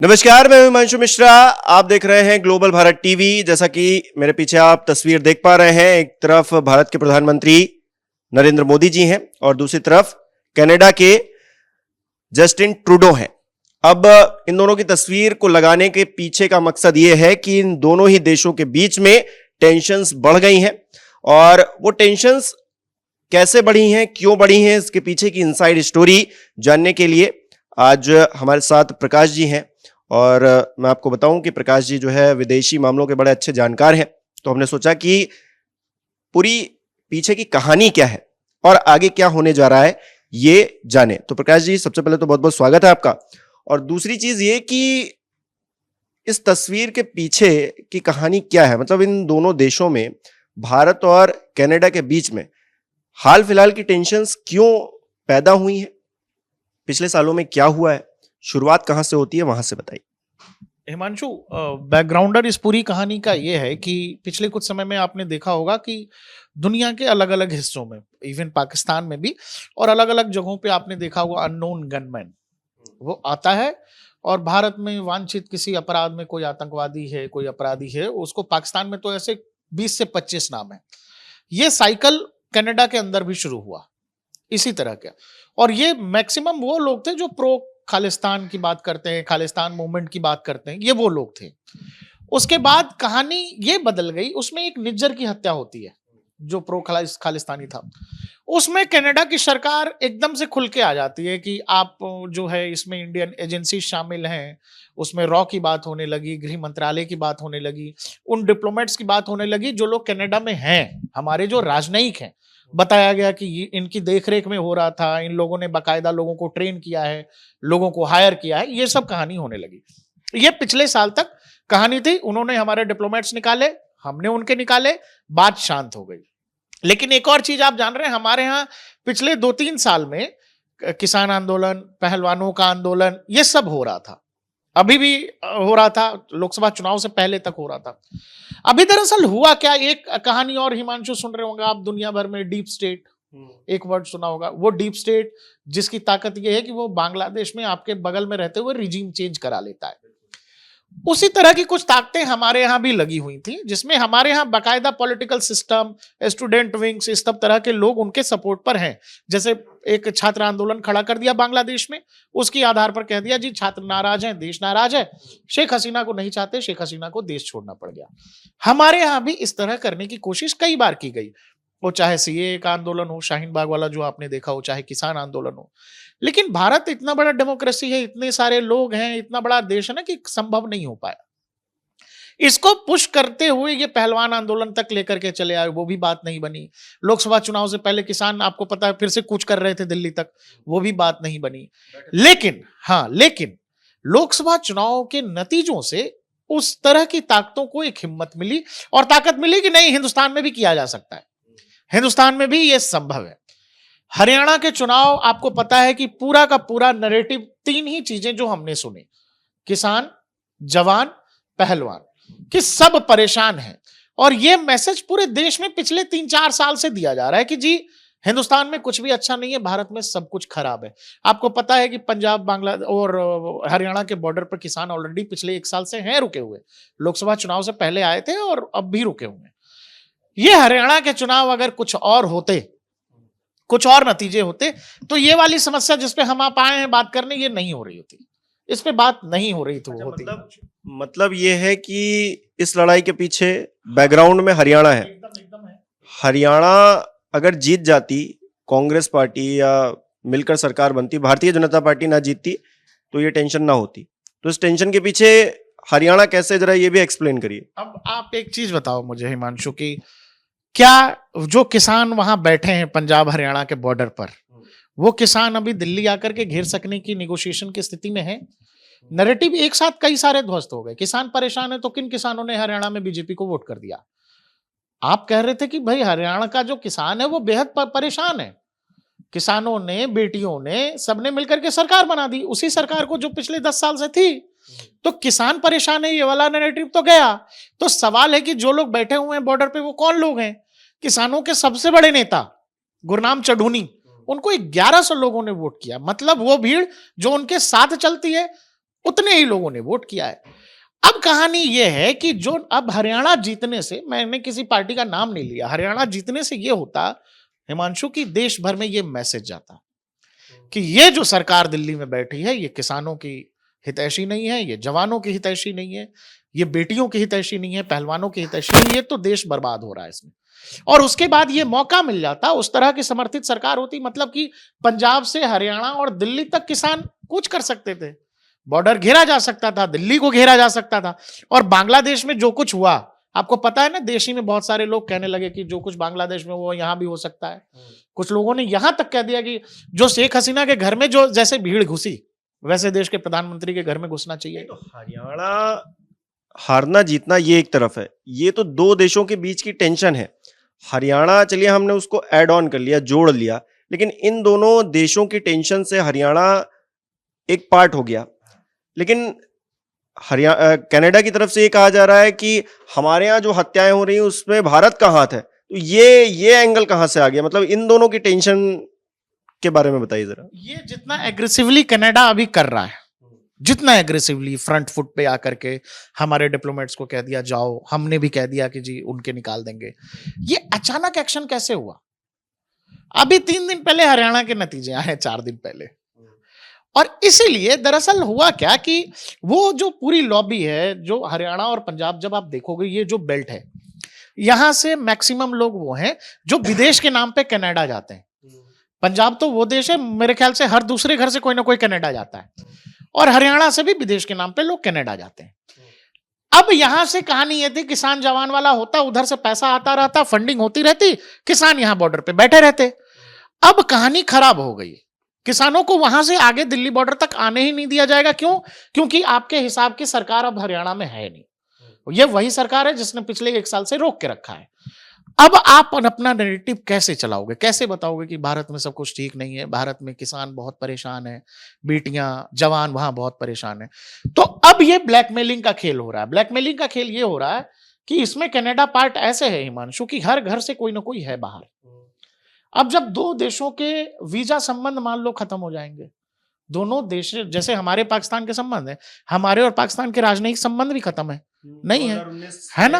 नमस्कार, मैं हिमांशु मिश्रा। आप देख रहे हैं ग्लोबल भारत टीवी। जैसा कि मेरे पीछे आप तस्वीर देख पा रहे हैं, एक तरफ भारत के प्रधानमंत्री नरेंद्र मोदी जी हैं और दूसरी तरफ कनाडा के जस्टिन ट्रूडो हैं। अब इन दोनों की तस्वीर को लगाने के पीछे का मकसद यह है कि इन दोनों ही देशों के बीच में टेंशन्स बढ़ गई हैं और वो टेंशन्स कैसे बढ़ी हैं, क्यों बढ़ी हैं, इसके पीछे की इनसाइड स्टोरी जानने के लिए आज हमारे साथ प्रकाश जी हैं। और मैं आपको बताऊं कि प्रकाश जी जो है विदेशी मामलों के बड़े अच्छे जानकार हैं, तो हमने सोचा कि पूरी पीछे की कहानी क्या है और आगे क्या होने जा रहा है ये जाने। तो प्रकाश जी, सबसे पहले तो बहुत बहुत स्वागत है आपका। और दूसरी चीज ये कि इस तस्वीर के पीछे की कहानी क्या है, मतलब इन दोनों देशों में, भारत और कनाडा के बीच में हाल फिलहाल की टेंशन्स क्यों पैदा हुई हैं, पिछले सालों में क्या हुआ है, शुरुआत कहां से होती है, वहां से बताइए। हिमांशु, बैकग्राउंडर इस पूरी कहानी का ये है कि पिछले कुछ समय में आपने देखा होगा कि दुनिया के अलग अलग हिस्सों में, इवन पाकिस्तान में भी और अलग अलग जगहों पे आपने देखा होगा अननोन गनमैन वो आता है और भारत में वांछित किसी अपराध में कोई आतंकवादी है, कोई अपराधी है, उसको पाकिस्तान में तो ऐसे 20 से 25 नाम है। ये साइकिल कनाडा के अंदर भी शुरू हुआ इसी तरह के, और ये मैक्सिमम वो लोग थे जो प्रो खालिस्तान की बात करते हैं, खालिस्तान मूवमेंट की बात करते हैं, ये वो लोग थे। उसके बाद कहानी ये बदल गई, उसमें एक निज्जर की हत्या होती है जो प्रो खालिस्तानी था। उसमें कनाडा की सरकार एकदम से खुल के आ जाती है कि आप जो है इसमें इंडियन एजेंसी शामिल हैं। उसमें रॉ की बात होने लगी, गृह मंत्रालय की बात होने लगी, उन डिप्लोमेट्स की बात होने लगी जो लोग कनाडा में हैं, हमारे जो राजनयिक हैं। बताया गया कि इनकी देखरेख में हो रहा था, इन लोगों ने बाकायदा लोगों को ट्रेन किया है, लोगों को हायर किया है, ये सब कहानी होने लगी। ये पिछले साल तक कहानी थी। उन्होंने हमारे डिप्लोमेट्स निकाले, हमने उनके निकाले, बात शांत हो गई। लेकिन एक और चीज आप जान रहे हैं, हमारे यहाँ पिछले 2-3 साल में किसान आंदोलन, पहलवानों का आंदोलन, ये सब हो रहा था, अभी भी हो रहा था, लोकसभा चुनाव से पहले तक हो रहा था। अभी दरअसल हुआ क्या, एक कहानी और हिमांशु सुन रहे होंगे आप, दुनिया भर में डीप स्टेट एक वर्ड सुना होगा। वो डीप स्टेट जिसकी ताकत ये है कि वो बांग्लादेश में आपके बगल में रहते हुए रिजीम चेंज करा लेता है। उसी तरह की कुछ ताकतें हमारे यहां भी लगी हुई थी, जिसमें हमारे यहां बाकायदा पॉलिटिकल सिस्टम, स्टूडेंट विंग्स, इस सब तरह के लोग उनके सपोर्ट पर हैं। जैसे एक छात्र आंदोलन खड़ा कर दिया बांग्लादेश में, उसके आधार पर कह दिया जी छात्र नाराज हैं, देश नाराज है, शेख हसीना को नहीं चाहते, शेख हसीना को देश छोड़ना पड़ गया। हमारे यहां भी इस तरह करने की कोशिश कई बार की गई, वो चाहे सीए का आंदोलन हो, शाहीन बाग वाला जो आपने देखा हो, चाहे किसान आंदोलन हो। लेकिन भारत इतना बड़ा डेमोक्रेसी है, इतने सारे लोग हैं, इतना बड़ा देश है ना, कि संभव नहीं हो पाया। इसको पुश करते हुए ये पहलवान आंदोलन तक लेकर के चले आए, वो भी बात नहीं बनी। लोकसभा चुनाव से पहले किसान, आपको पता है, फिर से कूच कर रहे थे दिल्ली तक, वो भी बात नहीं बनी। लेकिन लोकसभा चुनाव के नतीजों से उस तरह की ताकतों को एक हिम्मत मिली और ताकत मिली कि नहीं, हिंदुस्तान में भी किया जा सकता है, हिंदुस्तान में भी यह संभव है। हरियाणा के चुनाव, आपको पता है कि पूरा का पूरा नैरेटिव 3 ही चीजें जो हमने सुनी, किसान, जवान, पहलवान, कि सब परेशान हैं। और यह मैसेज पूरे देश में पिछले 3-4 साल से दिया जा रहा है कि जी हिंदुस्तान में कुछ भी अच्छा नहीं है, भारत में सब कुछ खराब है। आपको पता है कि पंजाब, बांग्लादेश और हरियाणा के बॉर्डर पर किसान ऑलरेडी पिछले 1 साल से हैं रुके हुए, लोकसभा चुनाव से पहले आए थे और अब भी रुके हुए हैं। ये हरियाणा के चुनाव अगर कुछ और होते, कुछ और नतीजे होते, तो ये वाली समस्या जिसपे हम आप आए हैं बात करने, ये नहीं हो रही होती, इस पे बात नहीं हो रही थी होती। मतलब ये है कि इस लड़ाई के पीछे बैकग्राउंड में हरियाणा है। एकदम है। हरियाणा अगर जीत जाती, कांग्रेस पार्टी या मिलकर सरकार बनती, भारतीय जनता पार्टी ना जीतती, तो ये टेंशन ना होती। तो इस टेंशन के पीछे हरियाणा कैसे, जरा ये भी एक्सप्लेन करिए। अब आप एक चीज बताओ मुझे हिमांशु, की क्या जो किसान वहां बैठे हैं पंजाब हरियाणा के बॉर्डर पर, वो किसान अभी दिल्ली आकर के घेर सकने की निगोशिएशन की स्थिति में है? नैरेटिव एक साथ कई सारे ध्वस्त हो गए। किसान परेशान है, तो किन किसानों ने हरियाणा में बीजेपी को वोट कर दिया? आप कह रहे थे कि भाई हरियाणा का जो किसान है वो बेहद परेशान है। किसानों ने, बेटियों ने, सबने मिलकर के सरकार बना दी, उसी सरकार को जो पिछले 10 साल से थी। तो किसान परेशान है, ये वाला नैरेटिव तो गया। तो सवाल है कि जो लोग बैठे हुए हैं बॉर्डर पे, वो कौन लोग हैं? किसानों के सबसे बड़े नेता गुरनाम चढ़ूनी, उनको 1100 लोगों ने वोट किया। मतलब वो भीड़ जो उनके साथ चलती है, उतने ही लोगों ने वोट किया है। अब कहानी यह है कि जो अब हरियाणा जीतने से, मैंने किसी पार्टी का नाम नहीं लिया, हरियाणा जीतने से यह होता हिमांशु की देश भर में यह मैसेज जाता कि ये जो सरकार दिल्ली में बैठी है ये किसानों की हितैषी नहीं है, ये जवानों की हितैषी नहीं है, ये बेटियों की हितैषी नहीं है, पहलवानों की हितैषी नहीं है, तो देश बर्बाद हो रहा है इसमें। और उसके बाद ये मौका मिल जाता, उस तरह की समर्थित सरकार होती, मतलब कि पंजाब से हरियाणा और दिल्ली तक किसान कूच कर सकते थे, बॉर्डर घेरा जा सकता था, दिल्ली को घेरा जा सकता था। और बांग्लादेश में जो कुछ हुआ, आपको पता है ना, देशी में बहुत सारे लोग कहने लगे कि जो कुछ बांग्लादेश में हुआ यहां भी हो सकता है। कुछ लोगों ने यहां तक कह दिया कि जो शेख हसीना के घर में जो जैसे भीड़ घुसी वैसे देश के प्रधानमंत्री के घर में घुसना चाहिए। तो हरियाणा हारना जीतना ये एक तरफ है, ये तो दो देशों के बीच की टेंशन है। हरियाणा चलिए हमने उसको ऐड ऑन कर लिया, जोड़ लिया, लेकिन इन दोनों देशों की टेंशन से हरियाणा एक पार्ट हो गया। लेकिन हरियाणा कनाडा की तरफ से ये कहा जा रहा है कि हमारे यहाँ जो हत्याएं हो रही हैं उसमें भारत का हाथ है। तो ये एंगल कहाँ से आ गया? मतलब इन दोनों की टेंशन के बारे में बताइए जरा। ये जितना एग्रेसिवली कनाडा अभी कर रहा है, जितना एग्रेसिवली फ्रंट फुट पे आकर के हमारे डिप्लोमेट्स को कह दिया जाओ, हमने भी कह दिया कि जी उनके निकाल देंगे, ये अचानक एक्शन कैसे हुआ? अभी 3 दिन पहले हरियाणा के नतीजे आए, 4 दिन पहले। और इसीलिए दरअसल हुआ क्या कि वो जो पूरी लॉबी है, जो हरियाणा और पंजाब, जब आप देखोगे ये जो बेल्ट है, यहां से मैक्सिमम लोग वो हैं जो विदेश के नाम पे कनाडा जाते हैं। पंजाब तो वो देश है, मेरे ख्याल से हर दूसरे घर से कोई ना कोई कनाडा जाता है, और हरियाणा से भी विदेश के नाम पे लोग कनाडा जाते हैं। अब यहां से कहानी ये थी, किसान जवान वाला होता, उधर से पैसा आता रहता, फंडिंग होती रहती, किसान यहां बॉर्डर पे बैठे रहते। अब कहानी खराब हो गई, किसानों को वहां से आगे दिल्ली बॉर्डर तक आने ही नहीं दिया जाएगा। क्यों? क्योंकि आपके हिसाब की सरकार अब हरियाणा में है नहीं। ये वही सरकार है जिसने पिछले 1 साल से रोक के रखा है। अब आप अपना नैरेटिव कैसे चलाओगे, कैसे बताओगे कि भारत में सब कुछ ठीक नहीं है, भारत में किसान बहुत परेशान है, बेटियां जवान वहां बहुत परेशान है? तो अब ये ब्लैकमेलिंग का खेल हो रहा है। ब्लैकमेलिंग का खेल ये हो रहा है कि इसमें कनाडा पार्ट ऐसे है हिमांशु कि हर घर से कोई ना कोई है बाहर। अब जब 2 देशों के वीजा संबंध मान लो खत्म हो जाएंगे, दोनों देश, जैसे हमारे पाकिस्तान के संबंध है, हमारे और पाकिस्तान के राजनयिक संबंध भी खत्म है, नहीं है ना,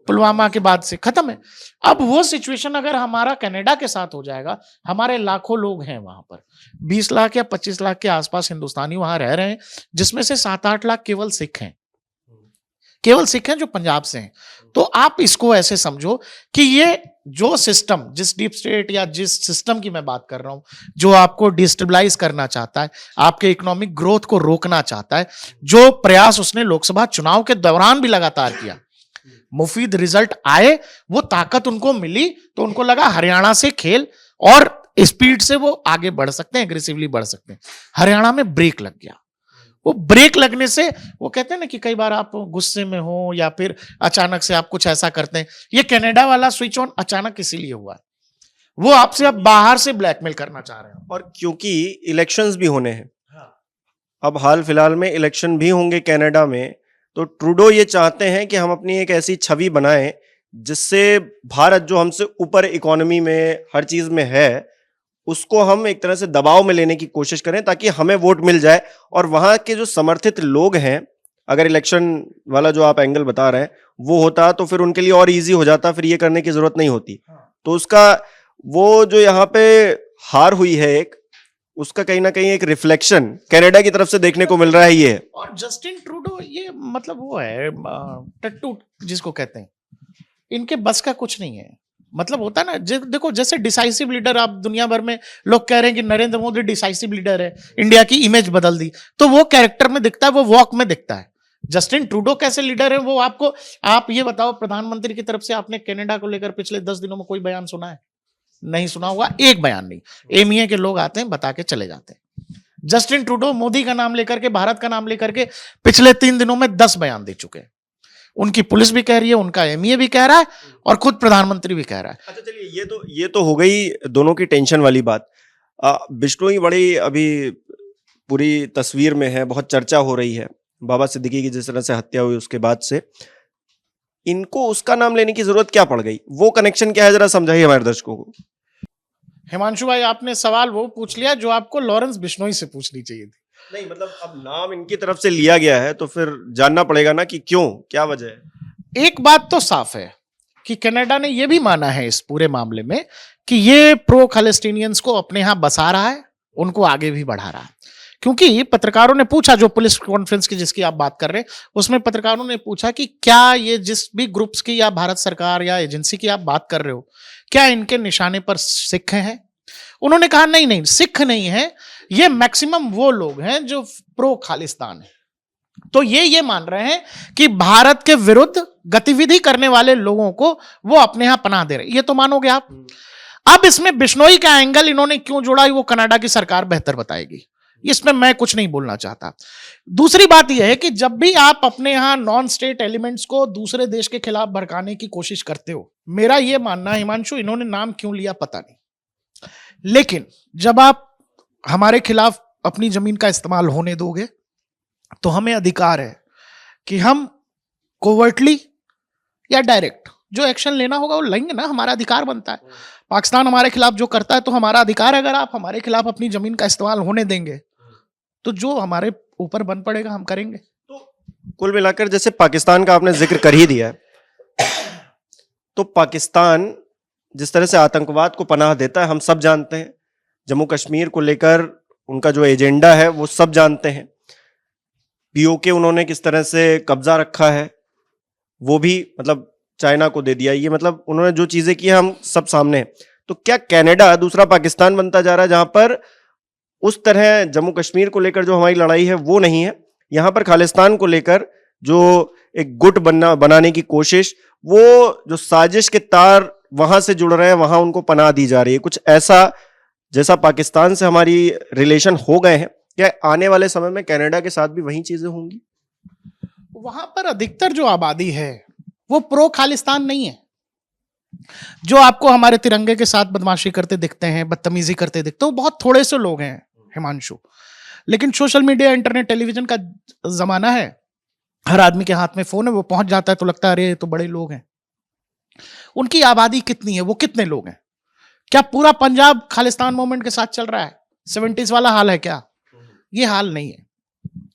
पुलवामा के बाद से खत्म है। अब वो सिचुएशन अगर हमारा कनाडा के साथ हो जाएगा, हमारे लाखों लोग हैं वहां पर, 20 लाख या 25 लाख के आसपास हिंदुस्तानी वहां रह रहे हैं, जिसमें से 7-8 लाख केवल सिख हैं, केवल सिख हैं जो पंजाब से हैं। तो आप इसको ऐसे समझो कि ये जो सिस्टम, जिस डीप स्टेट या जिस सिस्टम की मैं बात कर रहा हूं, जो आपको डिस्टेबलाइज करना चाहता है, आपके इकोनॉमिक ग्रोथ को रोकना चाहता है, जो प्रयास उसने लोकसभा चुनाव के दौरान भी लगातार किया, मुफीद रिजल्ट आए, वो ताकत उनको मिली, तो उनको लगा हरियाणा से खेल और स्पीड से वो आगे बढ़ सकते हैं, एग्रेसिवली बढ़ सकते हैं। हरियाणा में ब्रेक लग गया। वो ब्रेक लगने से, वो कहते हैं ना कि कई बार आप गुस्से में हो या फिर अचानक से आप कुछ ऐसा करते हैं, ये कनाडा वाला स्विच ऑन अचानक इसीलिए हुआ है। वो आपसे अब बाहर से ब्लैकमेल करना चाह रहे हैं। और क्योंकि इलेक्शंस भी होने हैं, अब हाल फिलहाल में इलेक्शन भी होंगे कनाडा में, तो ट्रूडो ये चाहते हैं कि हम अपनी एक ऐसी छवि बनाएं जिससे भारत, जो हमसे ऊपर इकोनॉमी में हर चीज में है, उसको हम एक तरह से दबाव में लेने की कोशिश करें ताकि हमें वोट मिल जाए। और वहां के जो समर्थित लोग हैं, अगर इलेक्शन वाला जो आप एंगल बता रहे हैं वो होता तो फिर उनके लिए और इजी हो जाता, फिर ये करने की जरूरत नहीं होती। तो उसका वो जो यहाँ पे हार हुई है एक, उसका कहीं ना कहीं एक रिफ्लेक्शन कनाडा की तरफ से देखने को मिल रहा है ये। और जस्टिन ट्रूडो ये मतलब वो है टट्टू जिसको कहते हैं, इनके बस का कुछ नहीं है। मतलब होता है ना, देखो जैसे डिसाइसिव लीडर, आप दुनिया भर में लोग कह रहे हैं कि नरेंद्र मोदी डिसाइसिव लीडर है, इंडिया की इमेज बदल दी, तो वो कैरेक्टर में दिखता है, वो वॉक में दिखता है। जस्टिन ट्रूडो कैसे लीडर है वो आपको, आप ये बताओ, प्रधानमंत्री की तरफ से आपने कनाडा को लेकर पिछले 10 दिनों में कोई बयान सुना है? नहीं सुना होगा, एक बयान नहीं। एमईए के लोग आते हैं, बता के चले जाते हैं। जस्टिन ट्रूडो मोदी का नाम लेकर के, भारत का नाम लेकर के पिछले 3 दिनों में 10 बयान दे चुके हैं। उनकी पुलिस भी कह रही है, उनका एमईए भी कह रहा है, और खुद प्रधानमंत्री भी कह रहा है। अच्छा चलिए, ये तो हो गई दोनों की टेंशन वाली बात। बिश्नोई बड़ी अभी पूरी तस्वीर में है, बहुत चर्चा हो रही है बाबा सिद्दीकी की जिस तरह से हत्या हुई उसके बाद से। इनको उसका नाम लेने की जरूरत क्या पड़ गई? वो कनेक्शन क्या है, जरा समझाइए हमारे दर्शकों को। हिमांशु भाई, आपने सवाल वो पूछ लिया जो आपको लॉरेंस बिश्नोई से पूछनी चाहिए थी। नहीं मतलब अब नाम इनकी तरफ से लिया गया है तो फिर जानना पड़ेगा ना कि क्यों, क्या वजह है। एक बात तो साफ है कि कनाडा ने यह भी माना है इस पूरे मामले में कि ये प्रो पैलेस्टीनियंस को अपने यहां बसा रहा है, उनको आगे भी बढ़ा रहा है। क्योंकि पत्रकारों ने पूछा, जो पुलिस कॉन्फ्रेंस की जिसकी आप बात कर रहे हैं, उसमें पत्रकारों ने पूछा कि क्या ये जिस भी ग्रुप्स की या भारत सरकार या एजेंसी की आप बात कर रहे हो, क्या इनके निशाने पर सिख हैं? उन्होंने कहा नहीं नहीं, सिख नहीं है, ये मैक्सिमम वो लोग हैं जो प्रो खालिस्तान है। तो ये मान रहे हैं कि भारत के विरुद्ध गतिविधि करने वाले लोगों को वो अपने यहां पनाह दे रहे, ये तो मानोगे आप। अब इसमें बिश्नोई का एंगल इन्होंने क्यों जोड़ा, वो कनाडा की सरकार बेहतर बताएगी, इसमें मैं कुछ नहीं बोलना चाहता। दूसरी बात यह है कि जब भी आप अपने यहां नॉन स्टेट एलिमेंट्स को दूसरे देश के खिलाफ भड़काने की कोशिश करते हो, मेरा यह मानना है हिमांशु, इन्होंने नाम क्यों लिया पता नहीं, लेकिन जब आप हमारे खिलाफ अपनी जमीन का इस्तेमाल होने दोगे तो हमें अधिकार है कि हम कोवर्टली या डायरेक्ट जो एक्शन लेना होगा वो लेंगे ना, हमारा अधिकार बनता है। पाकिस्तान हमारे खिलाफ जो करता है तो हमारा अधिकार है, अगर आप हमारे खिलाफ अपनी जमीन का इस्तेमाल होने देंगे तो जो हमारे ऊपर बन पड़ेगा हम करेंगे। तो कुल मिलाकर जैसे पाकिस्तान का आपने जिक्र कर ही दिया है, तो पाकिस्तान जिस तरह से आतंकवाद को पनाह देता है हम सब जानते हैं, जम्मू कश्मीर को लेकर उनका जो एजेंडा है वो सब जानते हैं, पीओके उन्होंने किस तरह से कब्जा रखा है वो भी मतलब चाइना को दे दिया, ये मतलब उन्होंने जो चीजें की हम सब सामने हैं। तो क्या कनाडा दूसरा पाकिस्तान बनता जा रहा है जहां पर उस तरह जम्मू कश्मीर को लेकर जो हमारी लड़ाई है वो नहीं है, यहां पर खालिस्तान को लेकर जो एक गुट बनाने की कोशिश, वो जो साजिश के तार वहां से जुड़ रहे हैं वहां उनको पनाह दी जा रही है, कुछ ऐसा जैसा पाकिस्तान से हमारी रिलेशन हो गए हैं, क्या आने वाले समय में कनाडा के साथ भी वही चीजें होंगी? वहां पर अधिकतर जो आबादी है वो प्रो खालिस्तान नहीं है। जो आपको हमारे तिरंगे के साथ बदमाशी करते दिखते हैं, बदतमीजी करते दिखते हैं, वो बहुत थोड़े से लोग हैं हिमांशु। लेकिन सोशल मीडिया, इंटरनेट, टेलीविजन का जमाना है, हर आदमी के हाथ में फोन है, वो पहुंच जाता है तो लगता है अरे ये तो बड़े लोग हैं। उनकी आबादी कितनी है, वो कितने लोग हैं? क्या पूरा पंजाब खालिस्तान मूवमेंट के साथ चल रहा है? 70s वाला हाल है क्या? ये हाल नहीं है,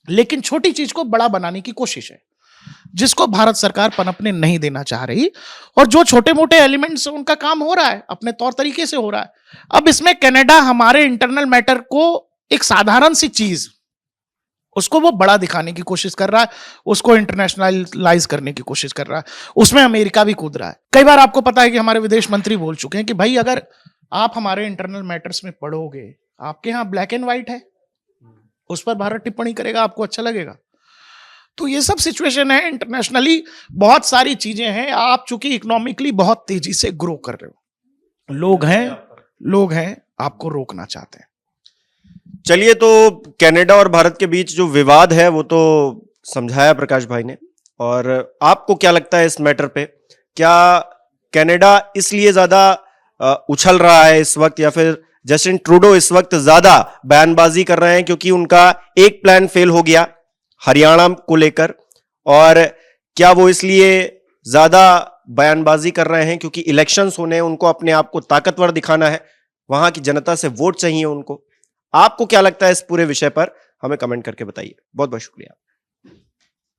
लेकिन छोटी चीज को बड़ा बनाने की कोशिश है, जिसको भारत सरकार पनपने नहीं देना चाह रही। और जो छोटे मोटे एलिमेंट्स उनका काम हो रहा है, अपने तौर तरीके से हो रहा है। अब इसमें कनाडा हमारे इंटरनल मैटर को एक साधारण सी चीज, उसको वो बड़ा दिखाने की कोशिश कर रहा है, उसको इंटरनेशनलाइज करने की कोशिश कर रहा है, उसमें अमेरिका भी कूद रहा है। कई बार आपको पता है कि हमारे विदेश मंत्री बोल चुके हैं कि भाई अगर आप हमारे इंटरनल मैटर्स में पढ़ोगे, आपके यहां ब्लैक एंड व्हाइट है, उस पर भारत टिप्पणी करेगा, आपको अच्छा लगेगा? तो ये सब सिचुएशन है, इंटरनेशनली बहुत सारी चीजें हैं। आप चूंकि इकोनॉमिकली बहुत तेजी से ग्रो कर रहे हो, लोग हैं आपको रोकना चाहते हैं। चलिए, तो कनाडा और भारत के बीच जो विवाद है वो तो समझाया प्रकाश भाई ने, और आपको क्या लगता है इस मैटर पे? क्या कनाडा इसलिए ज्यादा उछल रहा है इस वक्त, या फिर जस्टिन ट्रूडो इस वक्त ज्यादा बयानबाजी कर रहे हैं क्योंकि उनका एक प्लान फेल हो गया हरियाणा को लेकर, और क्या वो इसलिए ज्यादा बयानबाजी कर रहे हैं क्योंकि इलेक्शंस होने हैं, उनको अपने आप को ताकतवर दिखाना है, वहां की जनता से वोट चाहिए उनको? आपको क्या लगता है इस पूरे विषय पर? हमें कमेंट करके बताइए। बहुत बहुत शुक्रिया।